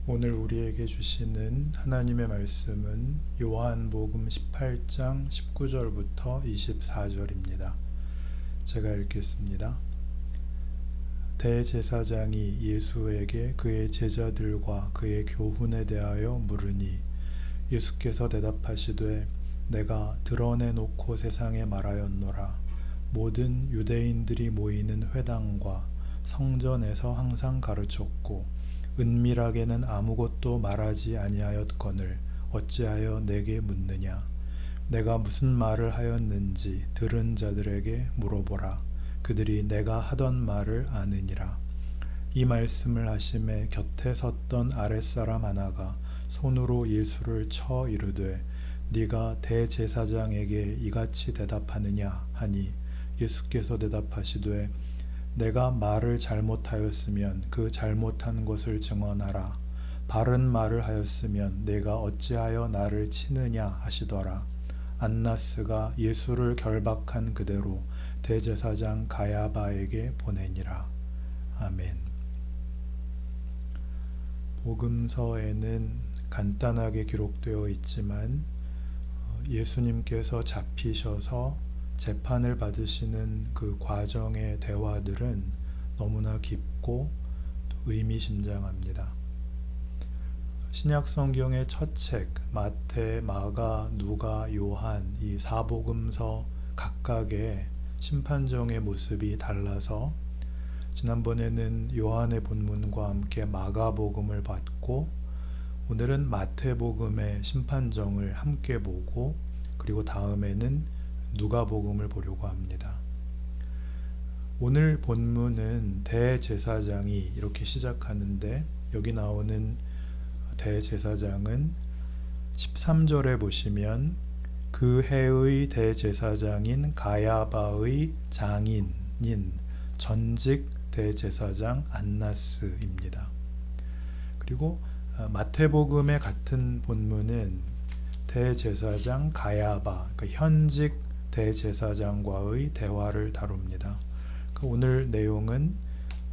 오늘 우리에게 주시는 하나님의 말씀은 요한복음 18장 19절부터 24절입니다. 제가 읽겠습니다. 대제사장이 예수에게 그의 제자들과 그의 교훈에 대하여 물으니 예수께서 대답하시되 내가 드러내놓고 세상에 말하였노라. 모든 유대인들이 모이는 회당과 성전에서 항상 가르쳤고 은밀하게는 아무것도 말하지 아니하였거늘 어찌하여 내게 묻느냐. 내가 무슨 말을 하였는지 들은 자들에게 물어보라. 그들이 내가 하던 말을 아느니라. 이 말씀을 하심에 곁에 섰던 아랫사람 하나가 손으로 예수를 쳐 이르되 네가 대제사장에게 이같이 대답하느냐 하니 예수께서 대답하시되 내가 말을 잘못하였으면 그 잘못한 것을 증언하라. 바른 말을 하였으면 내가 어찌하여 나를 치느냐 하시더라. 안나스가 예수를 결박한 그대로 대제사장 가야바에게 보내니라. 아멘. 복음서에는 간단하게 기록되어 있지만 예수님께서 잡히셔서 재판을 받으시는 그 과정의 대화들은 너무나 깊고 의미심장합니다. 신약 성경의 첫 책 마태, 마가, 누가, 요한 이 사복음서 각각의 심판정의 모습이 달라서 지난번에는 요한의 본문과 함께 마가복음을 봤고 오늘은 마태복음의 심판정을 함께 보고 그리고 다음에는 누가복음을 보려고 합니다. 오늘 본문은 대제사장이 이렇게 시작하는데 여기 나오는 대제사장은 13절에 보시면 그 해의 대제사장인 가야바의 장인인 전직 대제사장 안나스입니다. 그리고 마태복음의 같은 본문은 대제사장 가야바, 그러니까 현직 대제사장과의 대화를 다룹니다. 오늘 내용은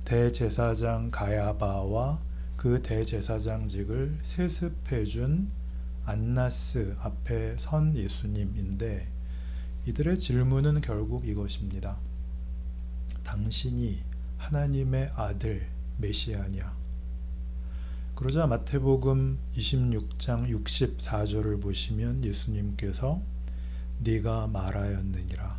대제사장 가야바와 그 대제사장직을 세습해준 안나스 앞에 선 예수님인데 이들의 질문은 결국 이것입니다. 당신이 하나님의 아들 메시아냐? 그러자 마태복음 26장 64절을 보시면 예수님께서 네가 말하였느니라.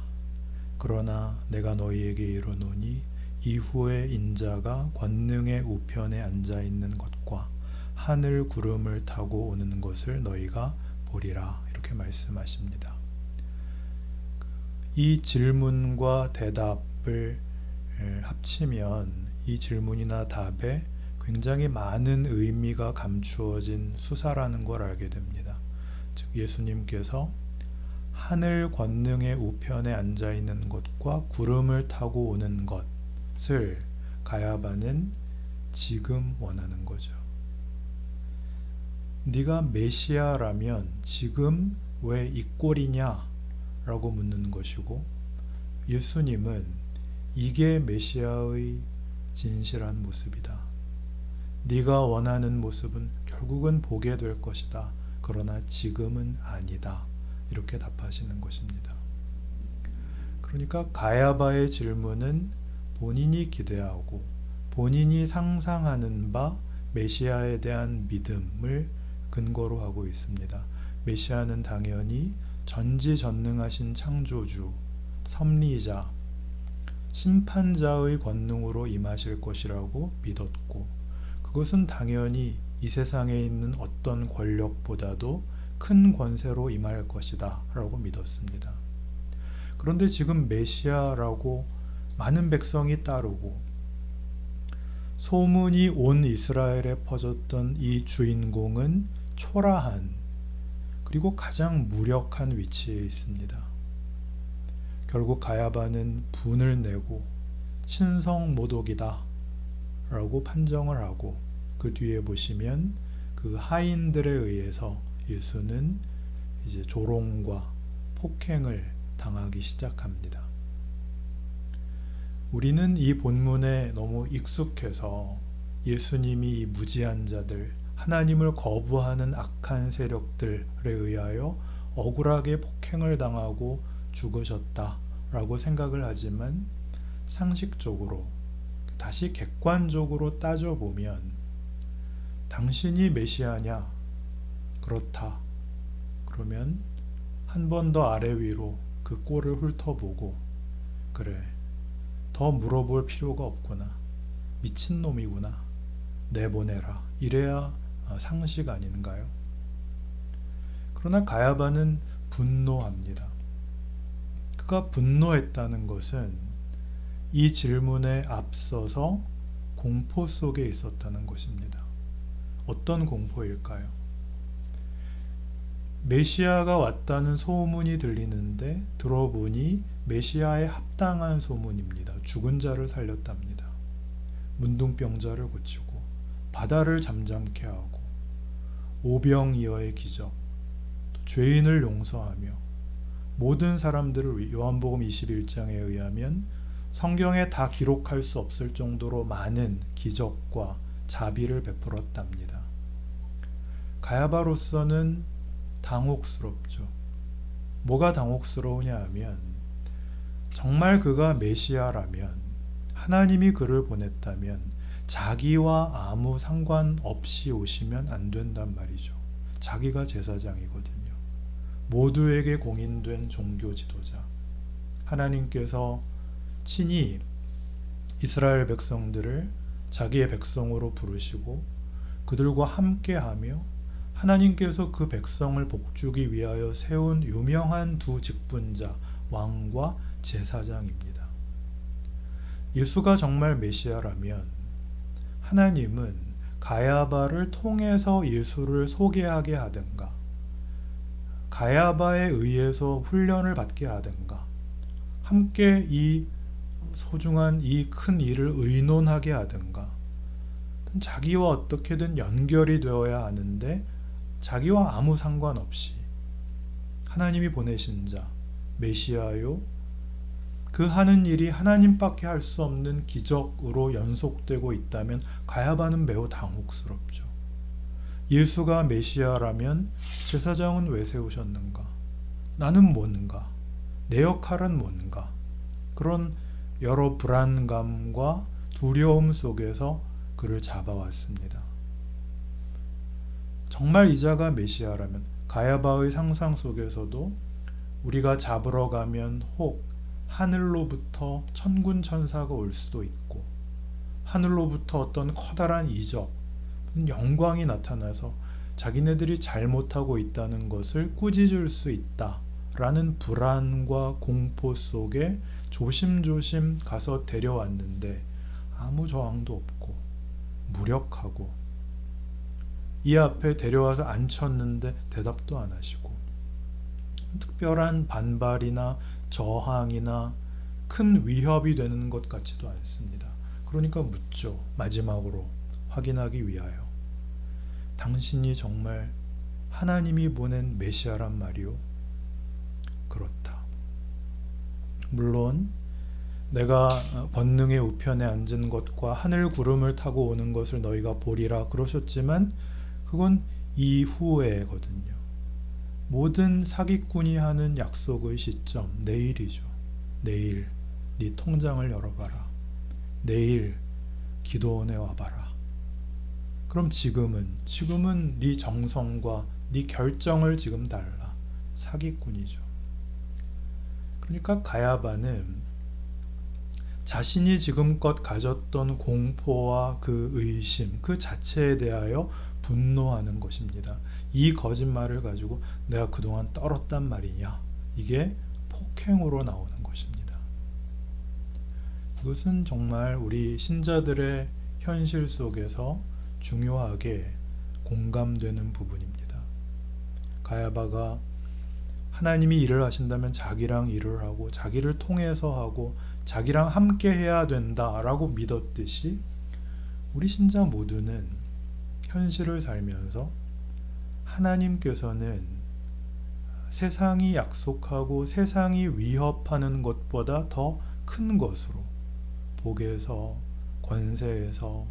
그러나 내가 너희에게 이르노니 이후에 인자가 권능의 우편에 앉아 있는 것과 하늘 구름을 타고 오는 것을 너희가 보리라. 이렇게 말씀하십니다. 이 질문과 대답을 합치면 이 질문이나 답에 굉장히 많은 의미가 감추어진 수사라는 걸 알게 됩니다. 즉 예수님께서 하늘 권능의 우편에 앉아 있는 것과 구름을 타고 오는 것을 가야바는 지금 원하는 거죠. 네가 메시아라면 지금 왜 이 꼴이냐? 라고 묻는 것이고 예수님은 이게 메시아의 진실한 모습이다. 네가 원하는 모습은 결국은 보게 될 것이다. 그러나 지금은 아니다. 이렇게 답하시는 것입니다. 그러니까 가야바의 질문은 본인이 기대하고 본인이 상상하는 바 메시아에 대한 믿음을 근거로 하고 있습니다. 메시아는 당연히 전지전능하신 창조주, 섭리자, 심판자의 권능으로 임하실 것이라고 믿었고 그것은 당연히 이 세상에 있는 어떤 권력보다도 큰 권세로 임할 것이다 라고 믿었습니다. 그런데 지금 메시아라고 많은 백성이 따르고 소문이 온 이스라엘에 퍼졌던 이 주인공은 초라한 그리고 가장 무력한 위치에 있습니다. 결국 가야바는 분을 내고 신성모독이다 라고 판정을 하고 그 뒤에 보시면 그 하인들에 의해서 예수는 이제 조롱과 폭행을 당하기 시작합니다. 우리는 이 본문에 너무 익숙해서 예수님이 이 무지한 자들, 하나님을 거부하는 악한 세력들에 의하여 억울하게 폭행을 당하고 죽으셨다라고 생각을 하지만 상식적으로 다시 객관적으로 따져보면 당신이 메시아냐? 그렇다. 그러면 한 번 더 아래 위로 그 꼴을 훑어보고 그래, 더 물어볼 필요가 없구나. 미친놈이구나. 내보내라. 이래야 상식 아닌가요? 그러나 가야바는 분노합니다. 그가 분노했다는 것은 이 질문에 앞서서 공포 속에 있었다는 것입니다. 어떤 공포일까요? 메시아가 왔다는 소문이 들리는데 들어보니 메시아에 합당한 소문입니다. 죽은 자를 살렸답니다. 문둥병자를 고치고 바다를 잠잠케 하고 오병이어의 기적, 죄인을 용서하며 모든 사람들을 요한복음 21장에 의하면 성경에 다 기록할 수 없을 정도로 많은 기적과 자비를 베풀었답니다. 가야바로서는 당혹스럽죠. 뭐가 당혹스러우냐 하면 정말 그가 메시아라면 하나님이 그를 보냈다면 자기와 아무 상관없이 오시면 안 된단 말이죠. 자기가 제사장이거든요. 모두에게 공인된 종교 지도자. 하나님께서 친히 이스라엘 백성들을 자기의 백성으로 부르시고 그들과 함께하며 하나님께서 그 백성을 복주기 위하여 세운 유명한 두 직분자, 왕과 제사장입니다. 예수가 정말 메시아라면 하나님은 가야바를 통해서 예수를 소개하게 하든가 가야바에 의해서 훈련을 받게 하든가 함께 이 소중한 이 큰 일을 의논하게 하든가 자기와 어떻게든 연결이 되어야 하는데 자기와 아무 상관없이 하나님이 보내신 자 메시아요 그 하는 일이 하나님밖에 할 수 없는 기적으로 연속되고 있다면 가야바는 매우 당혹스럽죠. 예수가 메시아라면 제사장은 왜 세우셨는가? 나는 뭔가? 내 역할은 뭔가? 그런 여러 불안감과 두려움 속에서 그를 잡아왔습니다. 정말 이자가 메시아라면 가야바의 상상 속에서도 우리가 잡으러 가면 혹 하늘로부터 천군 천사가 올 수도 있고 하늘로부터 어떤 커다란 이적, 영광이 나타나서 자기네들이 잘못하고 있다는 것을 꾸짖을 수 있다라는 불안과 공포 속에 조심조심 가서 데려왔는데 아무 저항도 없고 무력하고 이 앞에 데려와서 앉혔는데 대답도 안 하시고 특별한 반발이나 저항이나 큰 위협이 되는 것 같지도 않습니다. 그러니까 묻죠. 마지막으로 확인하기 위하여. 당신이 정말 하나님이 보낸 메시아란 말이오? 그렇다. 물론 내가 권능의 우편에 앉은 것과 하늘 구름을 타고 오는 것을 너희가 보리라 그러셨지만 그건 이후에거든요. 모든 사기꾼이 하는 약속의 시점 내일이죠. 내일 네 통장을 열어봐라. 내일 기도원에 와봐라. 그럼 지금은 네 정성과 네 결정을 지금 달라. 사기꾼이죠. 그러니까 가야바는 자신이 지금껏 가졌던 공포와 그 의심 그 자체에 대하여 분노하는 것입니다. 이 거짓말을 가지고 내가 그동안 떨었단 말이냐? 이게 폭행으로 나오는 것입니다. 이것은 정말 우리 신자들의 현실 속에서 중요하게 공감되는 부분입니다. 가야바가 하나님이 일을 하신다면 자기랑 일을 하고 자기를 통해서 하고 자기랑 함께 해야 된다라고 믿었듯이 우리 신자 모두는 현실을 살면서 하나님께서는 세상이 약속하고 세상이 위협하는 것보다 더 큰 것으로 복에서 권세에서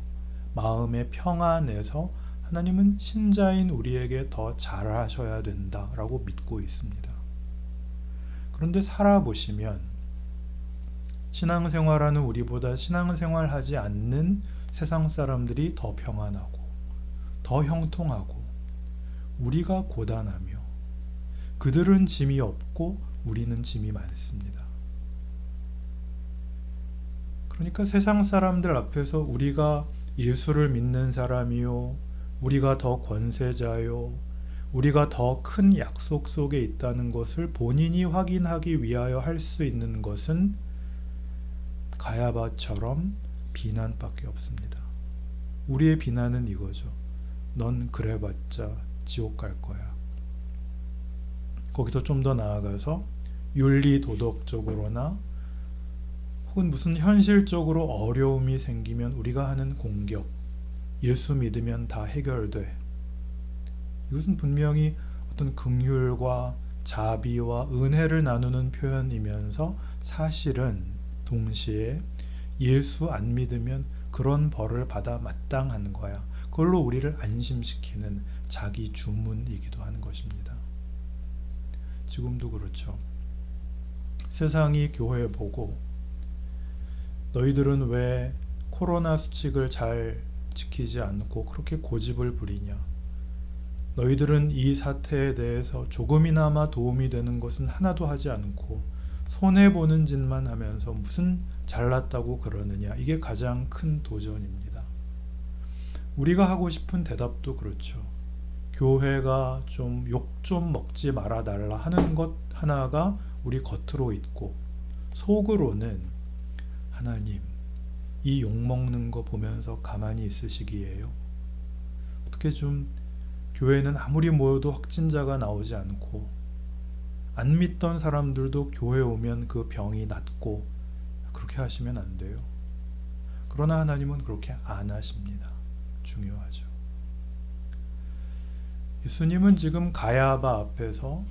마음의 평안에서 하나님은 신자인 우리에게 더 잘하셔야 된다라고 믿고 있습니다. 그런데 살아보시면 신앙생활하는 우리보다 신앙생활하지 않는 세상 사람들이 더 평안하고 더 형통하고 우리가 고단하며 그들은 짐이 없고 우리는 짐이 많습니다. 그러니까 세상 사람들 앞에서 우리가 예수를 믿는 사람이요, 우리가 더 권세자요, 우리가 더 큰 약속 속에 있다는 것을 본인이 확인하기 위하여 할 수 있는 것은 가야바처럼 비난밖에 없습니다. 우리의 비난은 이거죠. 넌 그래봤자 지옥 갈 거야. 거기서 좀 더 나아가서 윤리 도덕적으로나 혹은 무슨 현실적으로 어려움이 생기면 우리가 하는 공격, 예수 믿으면 다 해결돼. 이것은 분명히 어떤 긍휼과 자비와 은혜를 나누는 표현이면서 사실은 동시에 예수 안 믿으면 그런 벌을 받아 마땅한 거야. 그걸로 우리를 안심시키는 자기 주문이기도 한 것입니다. 지금도 그렇죠. 세상이 교회 보고 너희들은 왜 코로나 수칙을 잘 지키지 않고 그렇게 고집을 부리냐? 너희들은 이 사태에 대해서 조금이나마 도움이 되는 것은 하나도 하지 않고 손해보는 짓만 하면서 무슨 잘났다고 그러느냐? 이게 가장 큰 도전입니다. 우리가 하고 싶은 대답도 그렇죠. 교회가 좀 욕 좀 먹지 말아달라 하는 것 하나가 우리 겉으로 있고 속으로는 하나님, 이 욕먹는 거 보면서 가만히 있으시기에요. 어떻게 좀 교회는 아무리 모여도 확진자가 나오지 않고 안 믿던 사람들도 교회 오면 그 병이 낫고 그렇게 하시면 안 돼요. 그러나 하나님은 그렇게 안 하십니다. 중요하죠. 예수님은 지금 가야바 앞에서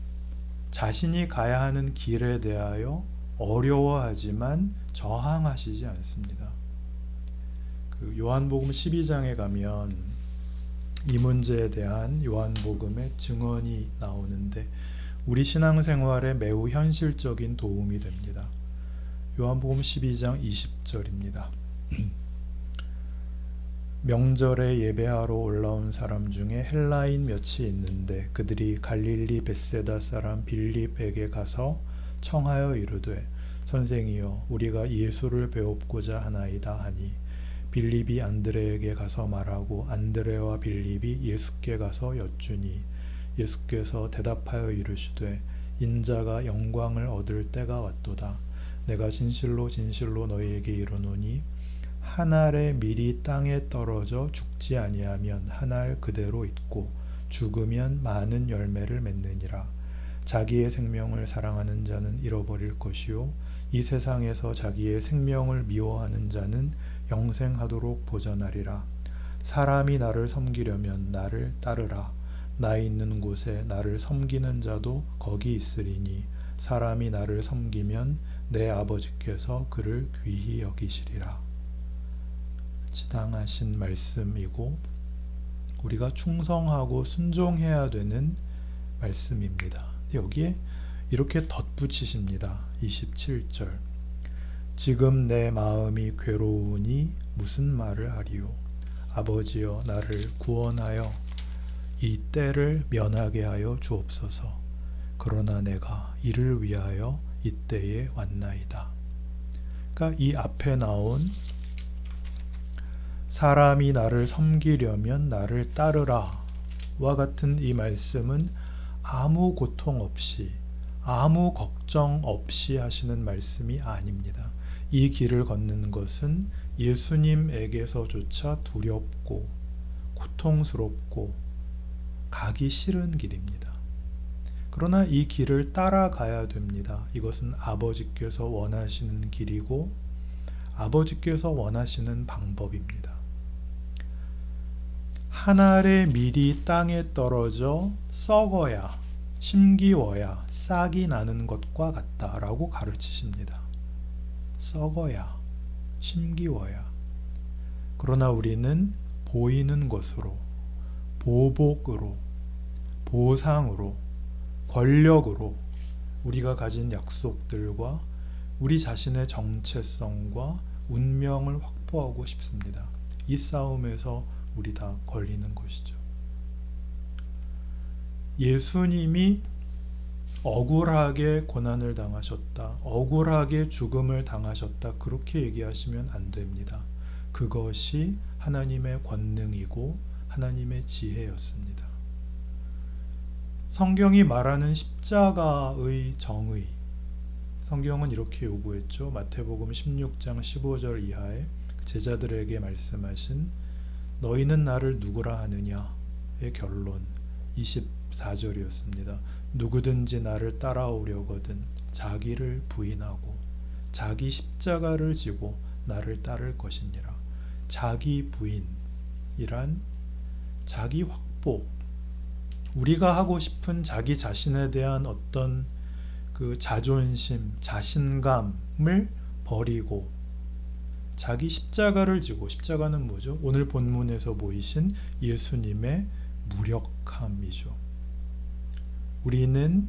자신이 가야 하는 길에 대하여 어려워하지만 저항하시지 않습니다. 그 요한복음 12장에 가면 이 문제에 대한 요한복음의 증언이 나오는데 우리 신앙생활에 매우 현실적인 도움이 됩니다. 요한복음 12장 20절입니다. 명절에 예배하러 올라온 사람 중에 헬라인 몇이 있는데 그들이 갈릴리 벳세다 사람 빌립에게 가서 청하여 이르되 선생이여 우리가 예수를 배웁고자 하나이다 하니 빌립이 안드레에게 가서 말하고 안드레와 빌립이 예수께 가서 여쭈니 예수께서 대답하여 이르시되 인자가 영광을 얻을 때가 왔도다. 내가 진실로 진실로 너희에게 이르노니 한 알의 밀이 땅에 떨어져 죽지 아니하면 한 알 그대로 있고 죽으면 많은 열매를 맺느니라. 자기의 생명을 사랑하는 자는 잃어버릴 것이요 이 세상에서 자기의 생명을 미워하는 자는 영생하도록 보전하리라. 사람이 나를 섬기려면 나를 따르라. 나 있는 곳에 나를 섬기는 자도 거기 있으리니 사람이 나를 섬기면 내 아버지께서 그를 귀히 여기시리라. 지당하신 말씀이고 우리가 충성하고 순종해야 되는 말씀입니다. 여기에 이렇게 덧붙이십니다. 27절 지금 내 마음이 괴로우니 무슨 말을 하리요 아버지여 나를 구원하여 이 때를 면하게 하여 주옵소서. 그러나 내가 이를 위하여 이때에 왔나이다. 그러니까 이 앞에 나온 사람이 나를 섬기려면 나를 따르라 와 같은 이 말씀은 아무 고통 없이 아무 걱정 없이 하시는 말씀이 아닙니다. 이 길을 걷는 것은 예수님에게서조차 두렵고 고통스럽고 가기 싫은 길입니다. 그러나 이 길을 따라가야 됩니다. 이것은 아버지께서 원하시는 길이고 아버지께서 원하시는 방법입니다. 한 알의 밀이 땅에 떨어져 썩어야 심기워야 싹이 나는 것과 같다라고 가르치십니다. 썩어야 심기워야. 그러나 우리는 보이는 것으로 보복으로, 보상으로, 권력으로 우리가 가진 약속들과 우리 자신의 정체성과 운명을 확보하고 싶습니다. 이 싸움에서 우리 다 걸리는 것이죠. 예수님이 억울하게 고난을 당하셨다, 억울하게 죽음을 당하셨다, 그렇게 얘기하시면 안 됩니다. 그것이 하나님의 권능이고 하나님의 지혜였습니다. 성경이 말하는 십자가의 정의, 성경은 이렇게 요구했죠. 마태복음 16장 15절 이하에 제자들에게 말씀하신 너희는 나를 누구라 하느냐의 결론 24절이었습니다. 누구든지 나를 따라오려거든 자기를 부인하고 자기 십자가를 지고 나를 따를 것이니라. 자기 부인이란 자기 확보, 우리가 하고 싶은 자기 자신에 대한 어떤 그 자존심, 자신감을 버리고 자기 십자가를 지고, 십자가는 뭐죠? 오늘 본문에서 보이신 예수님의 무력함이죠. 우리는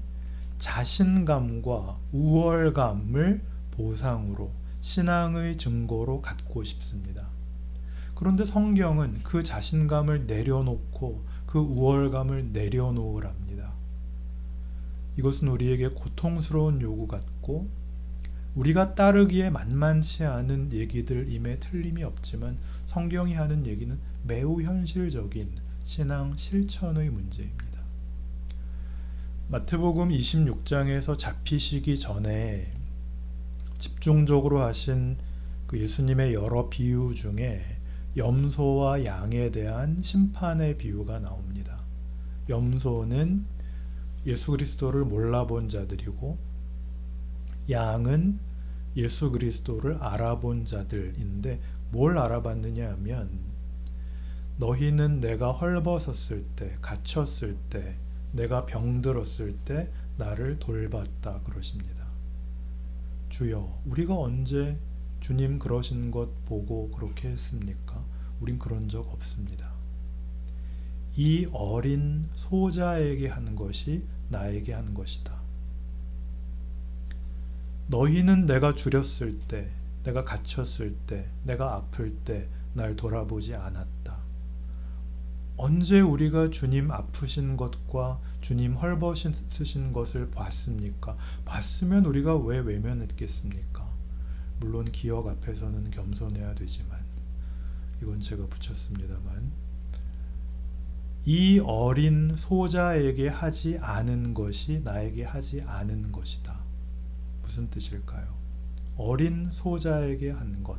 자신감과 우월감을 보상으로, 신앙의 증거로 갖고 싶습니다. 그런데 성경은 그 자신감을 내려놓고 그 우월감을 내려놓으랍니다. 이것은 우리에게 고통스러운 요구 같고 우리가 따르기에 만만치 않은 얘기들임에 틀림이 없지만 성경이 하는 얘기는 매우 현실적인 신앙 실천의 문제입니다. 마태복음 26장에서 잡히시기 전에 집중적으로 하신 그 예수님의 여러 비유 중에 염소와 양에 대한 심판의 비유가 나옵니다. 염소는 예수 그리스도를 몰라본 자들이고 양은 예수 그리스도를 알아본 자들인데 뭘 알아봤느냐 하면 너희는 내가 헐벗었을 때, 갇혔을 때, 내가 병들었을 때 나를 돌봤다 그러십니다. 주여, 우리가 언제 주님 그러신 것 보고 그렇게 했습니까? 우린 그런 적 없습니다. 이 어린 소자에게 한 것이 나에게 한 것이다. 너희는 내가 줄였을 때, 내가 갇혔을 때, 내가 아플 때 날 돌아보지 않았다. 언제 우리가 주님 아프신 것과 주님 헐벗으신 것을 봤습니까? 봤으면 우리가 왜 외면했겠습니까? 물론 기억 앞에서는 겸손해야 되지만 이건 제가 붙였습니다만 이 어린 소자에게 하지 않은 것이 나에게 하지 않은 것이다. 무슨 뜻일까요? 어린 소자에게 한 것,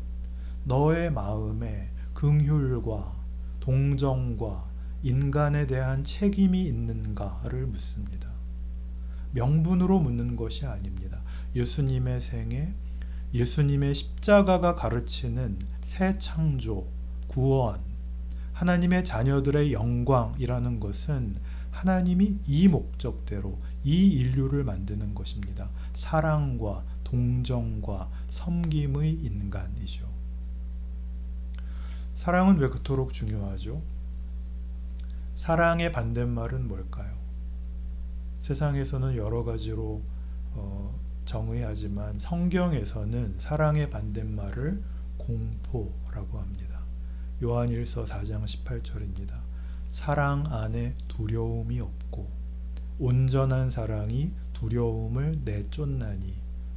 너의 마음에 긍휼과 동정과 인간에 대한 책임이 있는가를 묻습니다. 명분으로 묻는 것이 아닙니다. 예수님의 생애, 예수님의 십자가가 가르치는 새 창조, 구원, 하나님의 자녀들의 영광이라는 것은 하나님이 이 목적대로 이 인류를 만드는 것입니다. 사랑과 동정과 섬김의 인간이죠. 사랑은 왜 그토록 중요하죠? 사랑의 반대말은 뭘까요? 세상에서는 여러 가지로 정의하지만 성경에서는 사랑의 반대말을 공포라고 합니다. 요한일서 4장 18절입니다. 사랑 안에 두려움이 없고 온전한 사랑이 두려움을 내쫓나니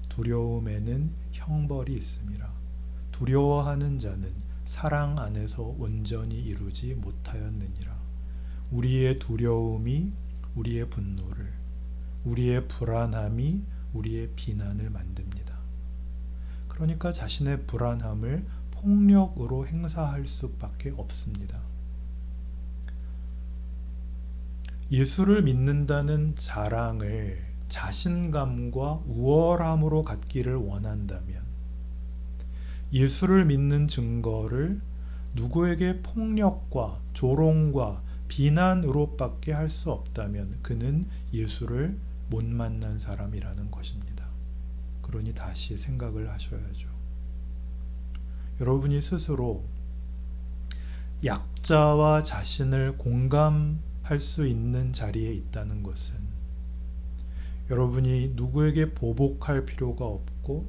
두려움에는 형벌이 있음이라. 두려워하는 자는 사랑 안에서 온전히 이루지 못하였느니라. 우리의 두려움이 우리의 분노를, 우리의 불안함이 우리의 비난을 만듭니다. 그러니까 자신의 불안함을 폭력으로 행사할 수밖에 없습니다. 예수를 믿는다는 자랑을 자신감과 우월함으로 갖기를 원한다면 예수를 믿는 증거를 누구에게 폭력과 조롱과 비난으로밖에 할 수 없다면 그는 예수를 못 만난 사람이라는 것입니다. 그러니 다시 생각을 하셔야죠. 여러분이 스스로 약자와 자신을 공감할 수 있는 자리에 있다는 것은 여러분이 누구에게 보복할 필요가 없고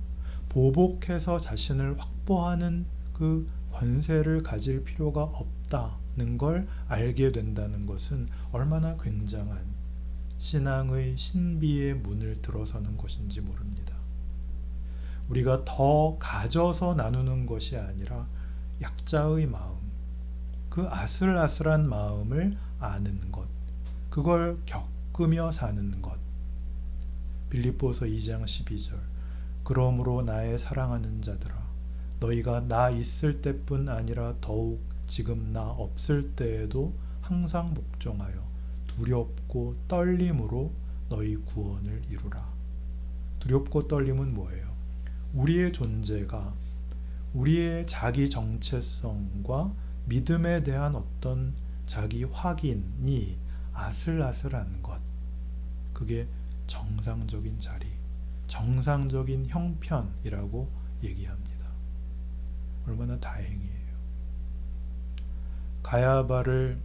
보복해서 자신을 확보하는 그 권세를 가질 필요가 없다는 걸 알게 된다는 것은 얼마나 굉장한 신앙의 신비의 문을 들어서는 것인지 모릅니다. 우리가 더 가져서 나누는 것이 아니라 약자의 마음, 그 아슬아슬한 마음을 아는 것, 그걸 겪으며 사는 것. 빌립보서 2장 12절. 그러므로 나의 사랑하는 자들아, 너희가 나 있을 때뿐 아니라 더욱 지금 나 없을 때에도 항상 복종하여 두렵고 떨림으로 너희 구원을 이루라. 두렵고 떨림은 뭐예요? 우리의 존재가 우리의 자기 정체성과 믿음에 대한 어떤 자기 확인이 아슬아슬한 것, 그게 정상적인 자리, 정상적인 형편이라고 얘기합니다. 얼마나 다행이에요. 가야바를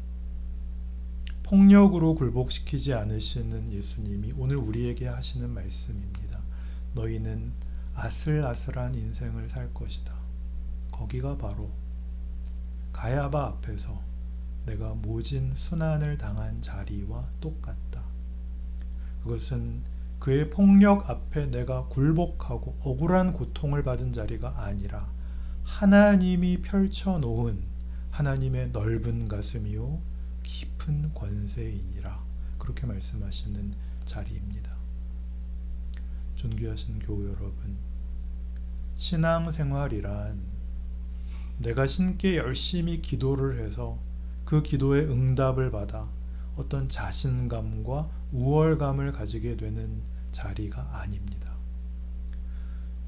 폭력으로 굴복시키지 않으시는 예수님이 오늘 우리에게 하시는 말씀입니다. 너희는 아슬아슬한 인생을 살 것이다. 거기가 바로 가야바 앞에서 내가 모진 순환을 당한 자리와 똑같다. 그것은 그의 폭력 앞에 내가 굴복하고 억울한 고통을 받은 자리가 아니라 하나님이 펼쳐놓은 하나님의 넓은 가슴이요 깊은 권세이니라, 그렇게 말씀하시는 자리입니다. 존귀하신 교우 여러분, 신앙생활이란 내가 신께 열심히 기도를 해서 그 기도에 응답을 받아 어떤 자신감과 우월감을 가지게 되는 자리가 아닙니다.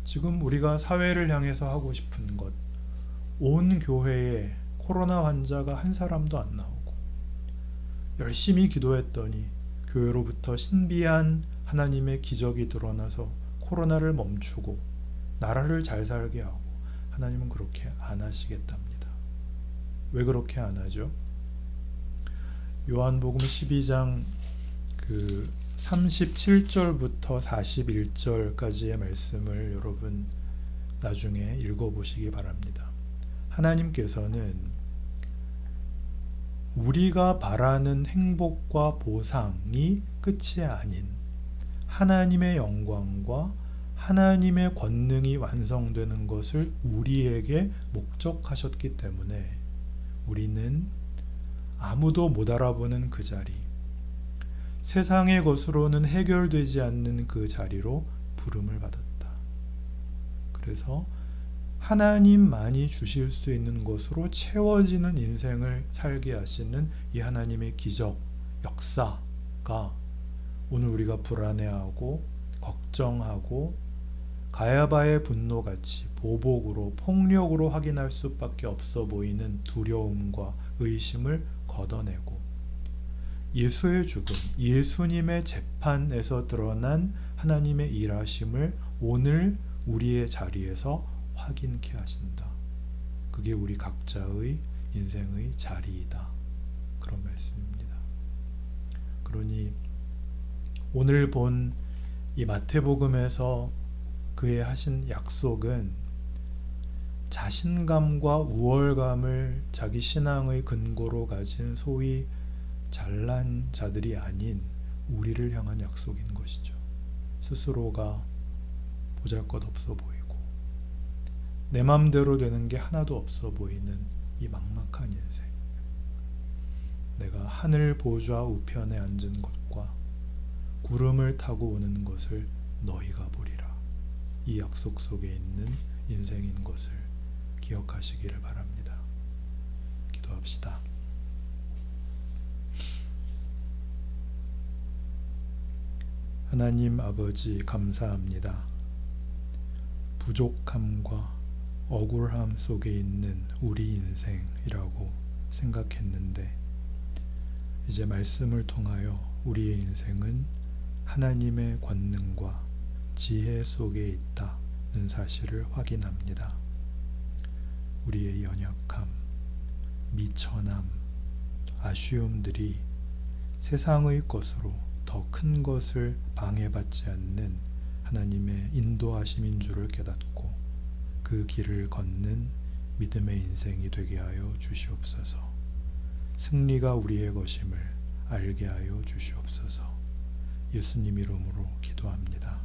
지금 우리가 사회를 향해서 하고 싶은 것, 온 교회에 코로나 환자가 한 사람도 안 나오고 열심히 기도했더니 교회로부터 신비한 하나님의 기적이 드러나서 코로나를 멈추고 나라를 잘 살게 하고, 하나님은 그렇게 안 하시겠답니다. 왜 그렇게 안 하죠? 요한복음 12장 37절부터 41절까지의 말씀을 여러분 나중에 읽어보시기 바랍니다. 하나님께서는 우리가 바라는 행복과 보상이 끝이 아닌 하나님의 영광과 하나님의 권능이 완성되는 것을 우리에게 목적하셨기 때문에 우리는 아무도 못 알아보는 그 자리, 세상의 것으로는 해결되지 않는 그 자리로 부름을 받았다. 그래서 하나님만이 주실 수 있는 것으로 채워지는 인생을 살게 하시는 이 하나님의 기적, 역사가 오늘 우리가 불안해하고 걱정하고 가야바의 분노같이 보복으로 폭력으로 확인할 수밖에 없어 보이는 두려움과 의심을 걷어내고 예수의 죽음, 예수님의 재판에서 드러난 하나님의 일하심을 오늘 우리의 자리에서 확인케 하신다. 그게 우리 각자의 인생의 자리이다. 그런 말씀입니다. 그러니 오늘 본 이 마태복음에서 그의 하신 약속은 자신감과 우월감을 자기 신앙의 근거로 가진 소위 잘난 자들이 아닌 우리를 향한 약속인 것이죠. 스스로가 보잘것없어 보이고 내 맘대로 되는 게 하나도 없어 보이는 이 막막한 인생, 내가 하늘 보좌 우편에 앉은 것과 구름을 타고 오는 것을 너희가 보리라. 이 약속 속에 있는 인생인 것을 기억하시기를 바랍니다. 기도합시다. 하나님 아버지, 감사합니다. 부족함과 억울함 속에 있는 우리 인생이라고 생각했는데 이제 말씀을 통하여 우리의 인생은 하나님의 권능과 지혜 속에 있다는 사실을 확인합니다. 우리의 연약함, 미천함, 아쉬움들이 세상의 것으로 더 큰 것을 방해받지 않는 하나님의 인도하심인 줄을 깨닫고 그 길을 걷는 믿음의 인생이 되게 하여 주시옵소서. 승리가 우리의 것임을 알게 하여 주시옵소서. 예수님 이름으로 기도합니다.